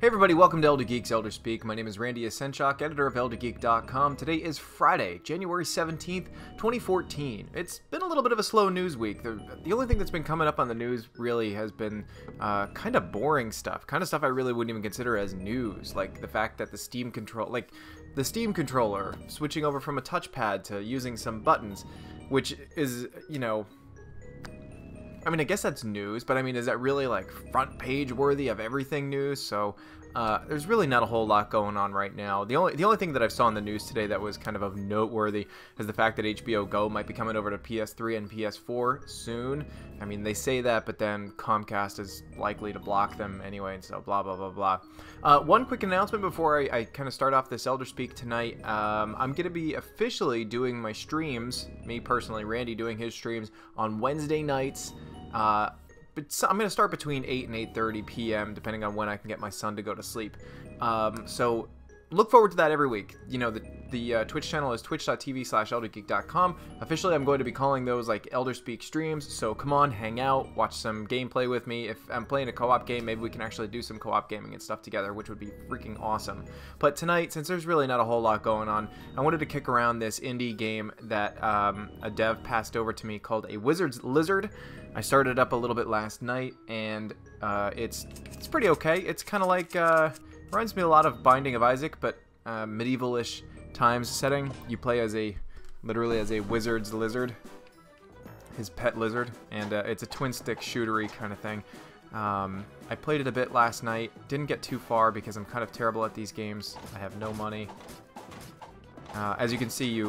Hey everybody, welcome to Elder Geek's Elder Speak. My name is Randy Asenchak, editor of ElderGeek.com. Today is Friday, January 17th, 2014. It's been a little bit of a slow news week. The only thing that's been coming up on the news really has been kind of boring stuff. Kind of stuff I really wouldn't even consider as news. Like the fact that the Steam controller switching over from a touchpad to using some buttons, which is, you know, I mean, I guess that's news, but I mean, is that really like front page worthy of everything news? So there's really not a whole lot going on right now. The only thing that I saw in the news today that was kind of noteworthy is the fact that HBO Go might be coming over to PS3 and PS4 soon. I mean, they say that, but then Comcast is likely to block them anyway, and so blah, blah, blah, blah. One quick announcement before I kind of start off this Elder Speak tonight. I'm going to be officially doing my streams, me personally, Randy doing his streams on Wednesday nights. But I'm going to start between 8 and 8:30 p.m. depending on when I can get my son to go to sleep. So look forward to that every week. You know, the Twitch channel is twitch.tv/eldergeek.com. Officially, I'm going to be calling those like Elder Speak streams. So come on, hang out, watch some gameplay with me. If I'm playing a co-op game, maybe we can actually do some co-op gaming and stuff together, which would be freaking awesome. But tonight, since there's really not a whole lot going on, I wanted to kick around this indie game that a dev passed over to me called A Wizard's Lizard. I started it up a little bit last night, and it's pretty okay. It's kind of like reminds me a lot of Binding of Isaac, but medieval-ish times setting. You play as literally as a wizard's lizard, his pet lizard, and it's a twin-stick shootery kind of thing. I played it a bit last night. Didn't get too far because I'm kind of terrible at these games. I have no money. As you can see,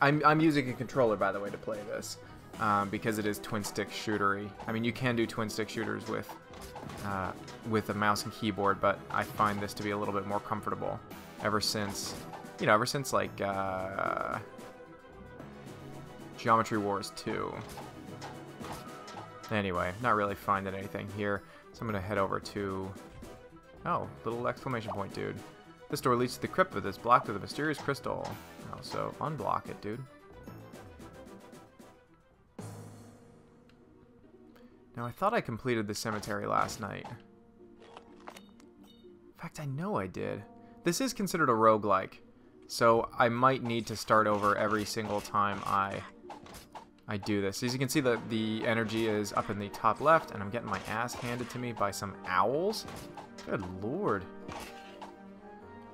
I'm using a controller, by the way, to play this. Because it is twin-stick shootery. I mean, you can do twin-stick shooters with a mouse and keyboard, but I find this to be a little bit more comfortable. Ever since like Geometry Wars 2. Anyway, not really finding anything here, so I'm gonna head over to. Oh, little exclamation point, dude! This door leads to the crypt, but it's blocked with a mysterious crystal. Oh, so unblock it, dude. Now, I thought I completed the cemetery last night. In fact, I know I did. This is considered a roguelike, so I might need to start over every single time I do this. As you can see, the energy is up in the top left, and I'm getting my ass handed to me by some owls. Good lord.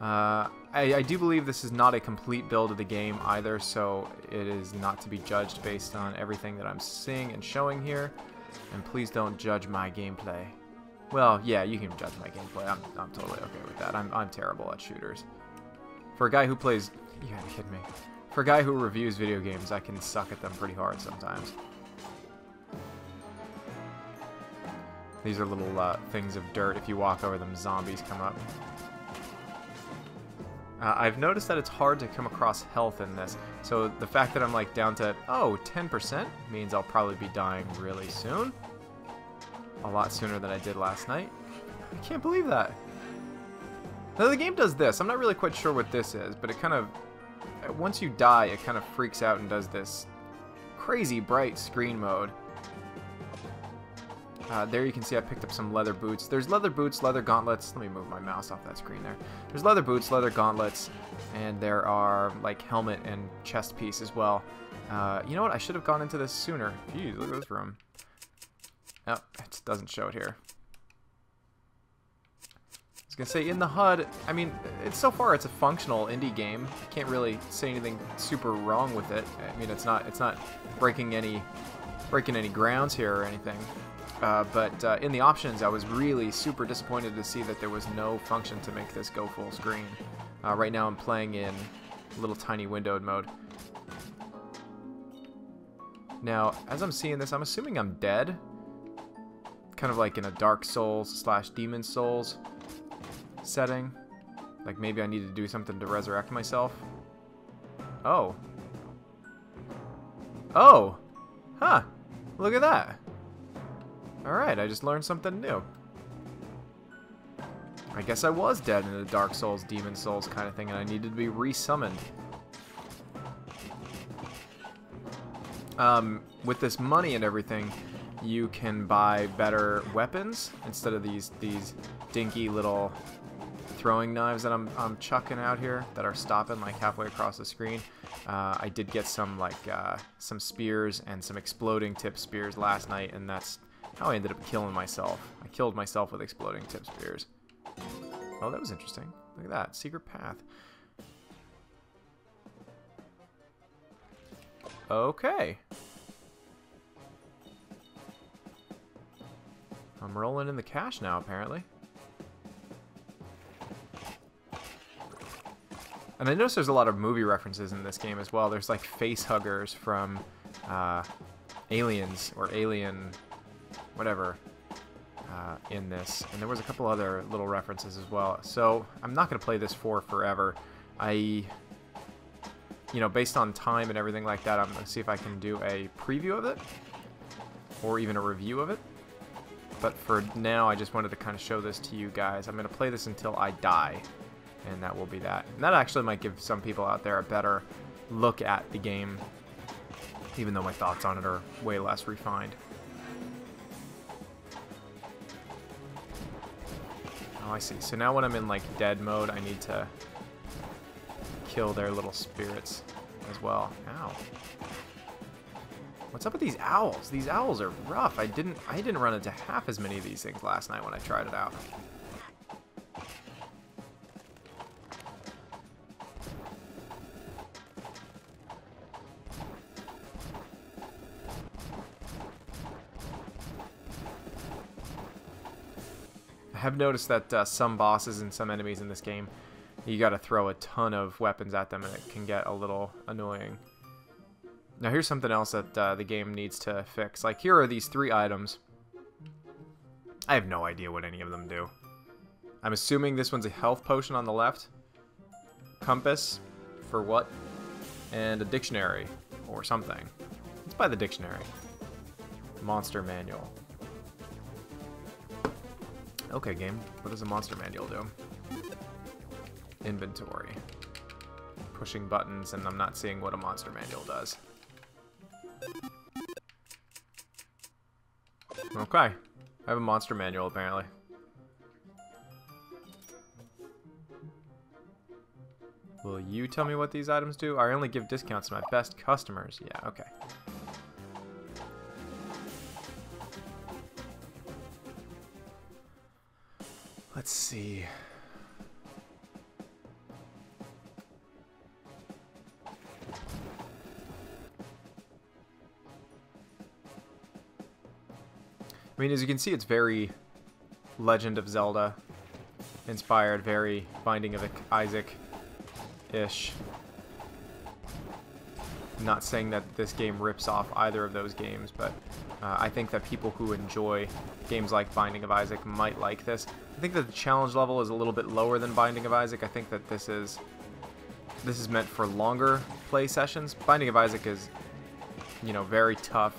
I do believe this is not a complete build of the game either, so it is not to be judged based on everything that I'm seeing and showing here. And please don't judge my gameplay. Well, yeah, you can judge my gameplay. I'm totally okay with that. I'm terrible at shooters. For a guy who plays... You gotta be kidding me. For a guy who reviews video games, I can suck at them pretty hard sometimes. These are little things of dirt. If you walk over them, zombies come up. I've noticed that it's hard to come across health in this, so the fact that I'm like down to, 10% means I'll probably be dying really soon. A lot sooner than I did last night. I can't believe that. Now the game does this. I'm not really quite sure what this is, but it kind of, once you die, it kind of freaks out and does this crazy bright screen mode. There you can see I picked up some leather boots. There's leather boots, leather gauntlets. Let me move my mouse off that screen there. There's leather boots, leather gauntlets, and there are like helmet and chest piece as well. You know what? I should have gone into this sooner. Jeez, look at this room. Oh, it doesn't show it here. I was gonna say in the HUD. I mean, so far it's a functional indie game. I can't really say anything super wrong with it. I mean, it's not breaking any grounds here or anything. But in the options, I was really super disappointed to see that there was no function to make this go full screen. Right now I'm playing in little tiny windowed mode. Now, as I'm seeing this, I'm assuming I'm dead. Kind of like in a Dark Souls / Demon Souls setting. Like maybe I need to do something to resurrect myself. Oh. Oh! Huh! Look at that! Alright, I just learned something new. I guess I was dead in a Dark Souls, Demon Souls kind of thing, and I needed to be resummoned. With this money and everything, you can buy better weapons instead of these dinky little throwing knives that I'm chucking out here that are stopping like halfway across the screen. I did get some like some spears and some exploding tip spears last night, and that's how I ended up killing myself. I killed myself with exploding tip spears. Oh, that was interesting. Look at that. Secret path. Okay. I'm rolling in the cash now, apparently. And I noticed there's a lot of movie references in this game as well. There's like face huggers from Aliens or Alien, whatever, in this. And there was a couple other little references as well. So I'm not going to play this for forever. You know, based on time and everything like that, I'm going to see if I can do a preview of it or even a review of it. But for now, I just wanted to kind of show this to you guys. I'm going to play this until I die, and that will be that. And that actually might give some people out there a better look at the game, even though my thoughts on it are way less refined. Oh, I see. So now when I'm in like dead mode, I need to kill their little spirits as well. Ow. What's up with these owls? These owls are rough. I didn't run into half as many of these things last night when I tried it out. I have noticed that some bosses and some enemies in this game, you gotta throw a ton of weapons at them and it can get a little annoying. Now here's something else that the game needs to fix. Like, here are these 3 items. I have no idea what any of them do. I'm assuming this one's a health potion on the left. Compass, for what? And a dictionary, or something. Let's buy the dictionary. Monster manual. Okay, game. What does a monster manual do? Inventory. Pushing buttons, and I'm not seeing what a monster manual does. Okay. I have a monster manual, apparently. Will you tell me what these items do? I only give discounts to my best customers. Yeah, okay. Let's see. I mean, as you can see, it's very Legend of Zelda inspired, very Binding of Isaac-ish. Not saying that this game rips off either of those games, but I think that people who enjoy games like Binding of Isaac might like this. I think that the challenge level is a little bit lower than Binding of Isaac. I think that this is meant for longer play sessions. Binding of Isaac is, you know, very tough.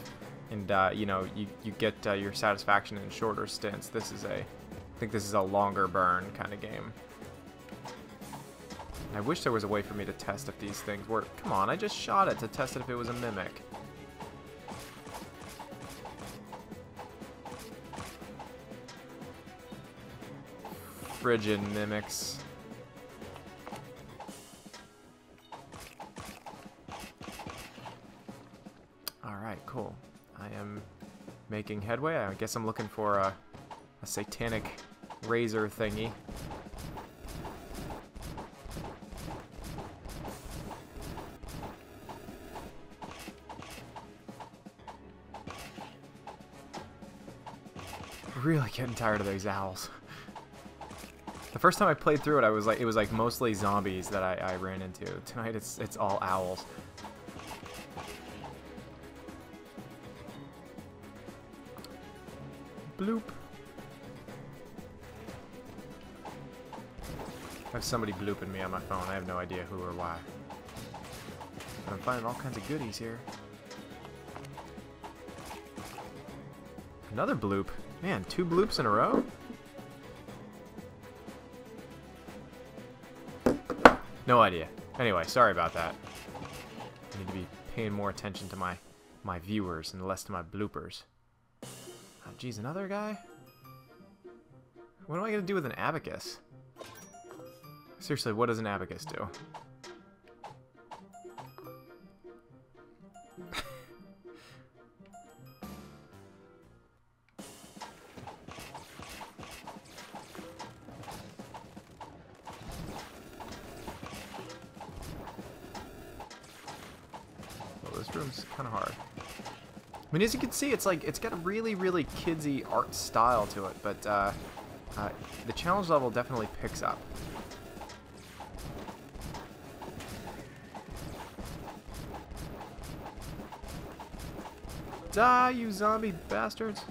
And, you know, you get your satisfaction in shorter stints. I think this is a longer burn kind of game. I wish there was a way for me to test if these things work. Come on, I just shot it to test it if it was a mimic. Frigid mimics. Alright, cool. I am making headway. I guess I'm looking for a satanic razor thingy. Really getting tired of these owls. The first time I played through it, it was like mostly zombies that I ran into. Tonight it's all owls. Bloop. I have somebody blooping me on my phone. I have no idea who or why. But I'm finding all kinds of goodies here. Another bloop. Man, 2 bloops in a row? No idea. Anyway, sorry about that. I need to be paying more attention to my viewers and less to my bloopers. Oh, geez, another guy? What am I going to do with an abacus? Seriously, what does an abacus do? Well, this room's kind of hard. I mean, as you can see, it's like, it's got a really, really kidsy art style to it, but the challenge level definitely picks up. Die, you zombie bastards!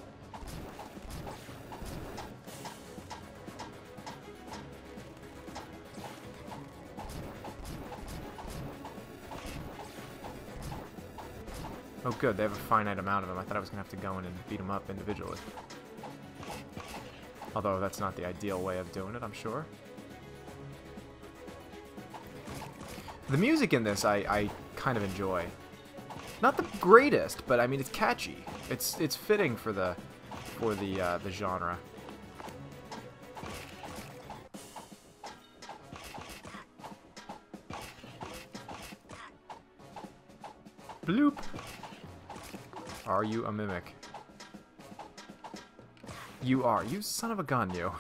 Oh good, they have a finite amount of them. I thought I was going to have to go in and beat them up individually. Although that's not the ideal way of doing it, I'm sure. The music in this I kind of enjoy. Not the greatest, but I mean it's catchy. It's fitting for the genre. Bloop. Are you a mimic? You are. You son of a gun, you.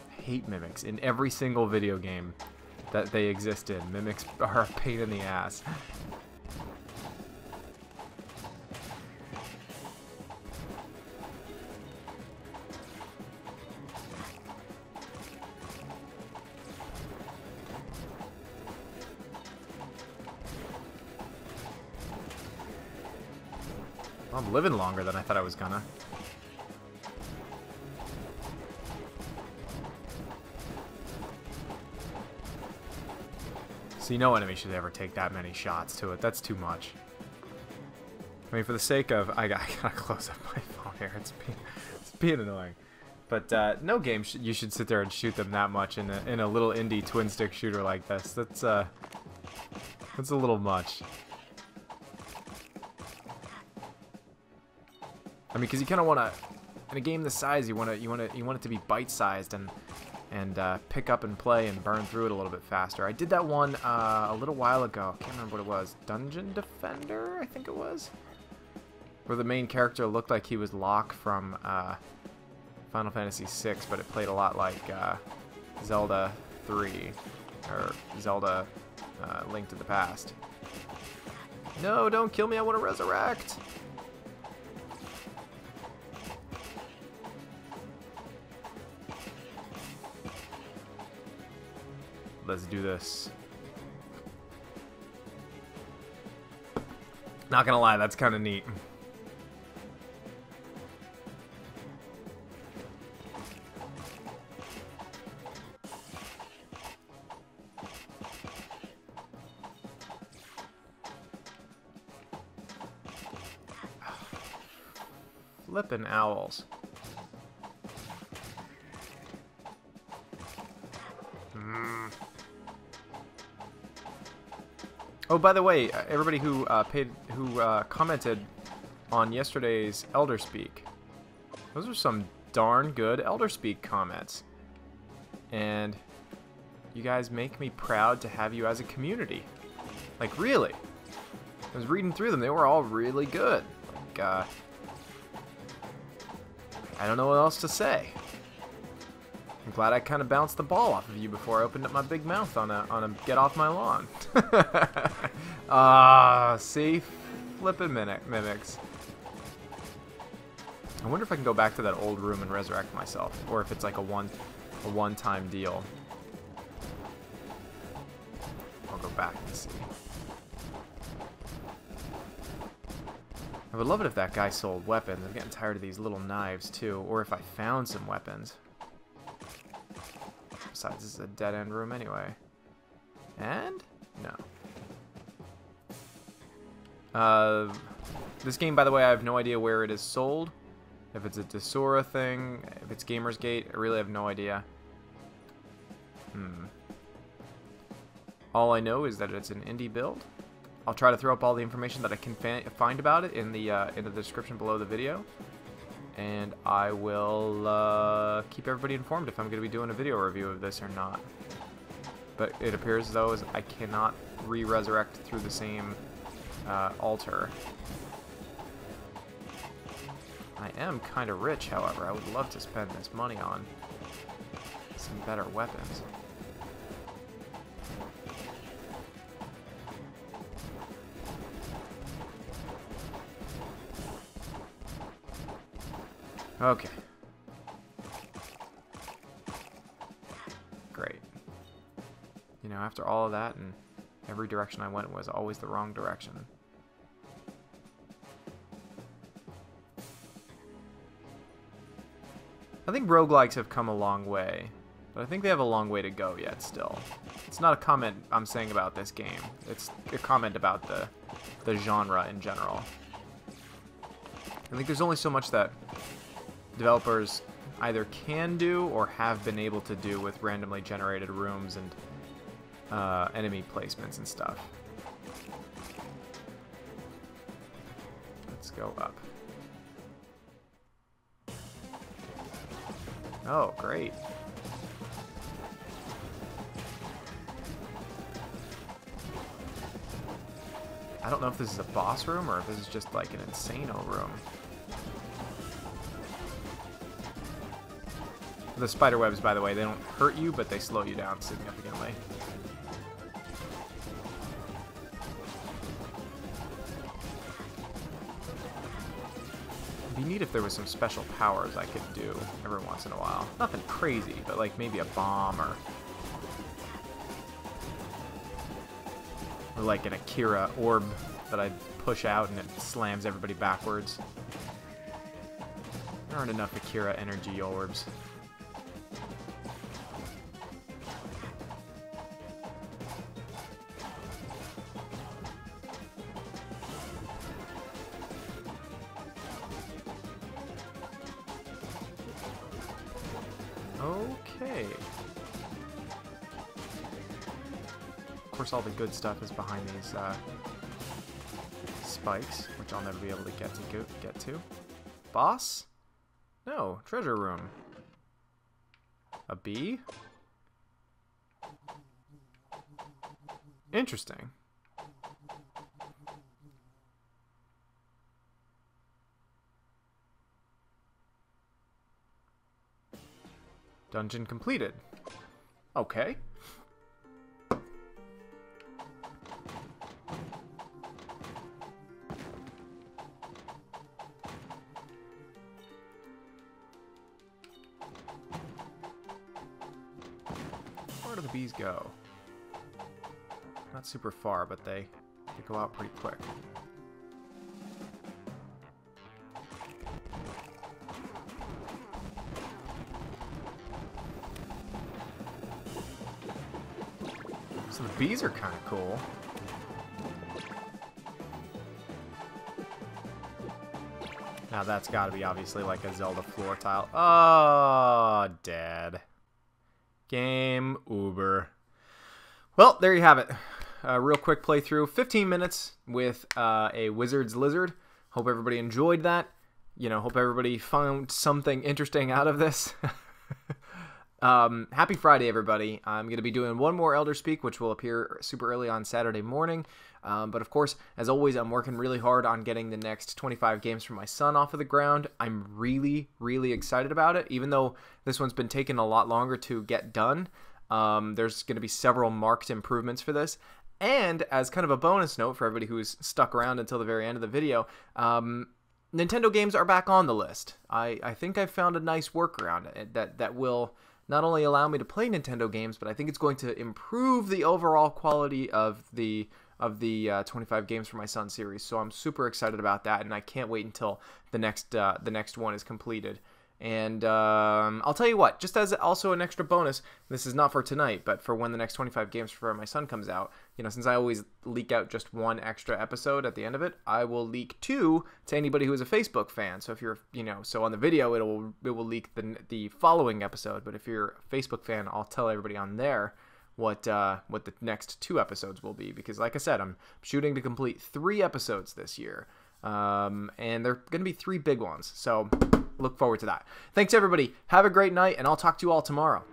I hate mimics in every single video game that they exist in. Mimics are a pain in the ass. I'm living longer than I thought I was gonna. See, no enemy should ever take that many shots to it. That's too much. I mean, for the sake of... I gotta close up my phone here. It's being annoying. But no game you should sit there and shoot them that much in a little indie twin-stick shooter like this. That's a little much. I mean, because you kind of want to, in a game this size, you want it to be bite-sized and pick up and play and burn through it a little bit faster. I did that one a little while ago. I can't remember what it was. Dungeon Defender, I think it was, where the main character looked like he was Locke from Final Fantasy VI, but it played a lot like Zelda 3 or Zelda Link to the Past. No, don't kill me! I want to resurrect. Let's do this. Not gonna lie, that's kind of neat. Flippin' owls. Oh, by the way, everybody who commented on yesterday's Elder Speak, those are some darn good Elder Speak comments, and you guys make me proud to have you as a community. Like, really, I was reading through them; they were all really good. Like, I don't know what else to say. I'm glad I kind of bounced the ball off of you before I opened up my big mouth on a get off my lawn. See? Flippin' mimics. I wonder if I can go back to that old room and resurrect myself, or if it's like a one-time deal. I'll go back and see. I would love it if that guy sold weapons. I'm getting tired of these little knives too, or if I found some weapons. Besides, this is a dead-end room anyway. And? No. This game, by the way, I have no idea where it is sold. If it's a Desura thing, if it's Gamersgate, I really have no idea. All I know is that it's an indie build, I'll try to throw up all the information that I can find about it in the description below the video. And I will keep everybody informed if I'm going to be doing a video review of this or not. But it appears, though, as I cannot re-resurrect through the same altar. I am kind of rich, however. I would love to spend this money on some better weapons. Okay. Great. You know, after all of that, and every direction I went was always the wrong direction. I think roguelikes have come a long way, but I think they have a long way to go yet still. It's not a comment I'm saying about this game. It's a comment about the genre in general. I think there's only so much that developers either can do or have been able to do with randomly generated rooms and enemy placements and stuff. Let's go up. Oh, great. I don't know if this is a boss room or if this is just like an Insano room. The spider webs, by the way, they don't hurt you, but they slow you down significantly. It'd be neat if there was some special powers I could do every once in a while. Nothing crazy, but like maybe a bomb or like an Akira orb that I'd push out and it slams everybody backwards. There aren't enough Akira energy orbs. Okay. Of course, all the good stuff is behind these spikes, which I'll never be able to get to. Boss? No, treasure room. A bee? Interesting. Dungeon completed. Okay. Where do the bees go? Not super far, but they go out pretty quick. So the bees are kind of cool. Now that's got to be obviously like a Zelda floor tile. Oh, dead. Game over. Well, there you have it. A real quick playthrough. 15 minutes with a wizard's lizard. Hope everybody enjoyed that. You know, hope everybody found something interesting out of this. Happy Friday, everybody. I'm going to be doing one more Elder Speak, which will appear super early on Saturday morning. But of course, as always, I'm working really hard on getting the next 25 games for my son off of the ground. I'm really, really excited about it, even though this one's been taking a lot longer to get done. There's going to be several marked improvements for this. And as kind of a bonus note for everybody who's stuck around until the very end of the video, Nintendo games are back on the list. I think I've found a nice workaround that will not only allow me to play Nintendo games, but I think it's going to improve the overall quality of the 25 games for my son series. So I'm super excited about that, and I can't wait until the next one is completed. And I'll tell you what, just as also an extra bonus, this is not for tonight, but for when the next 25 games for my son comes out, you know, since I always leak out just one extra episode at the end of it, I will leak 2 to anybody who is a Facebook fan. So if you're, you know, so on the video, it will leak the following episode, but if you're a Facebook fan, I'll tell everybody on there what the next 2 episodes will be, because like I said, I'm shooting to complete 3 episodes this year, and they're going to be 3 big ones, so look forward to that. Thanks everybody, have a great night, and I'll talk to you all tomorrow.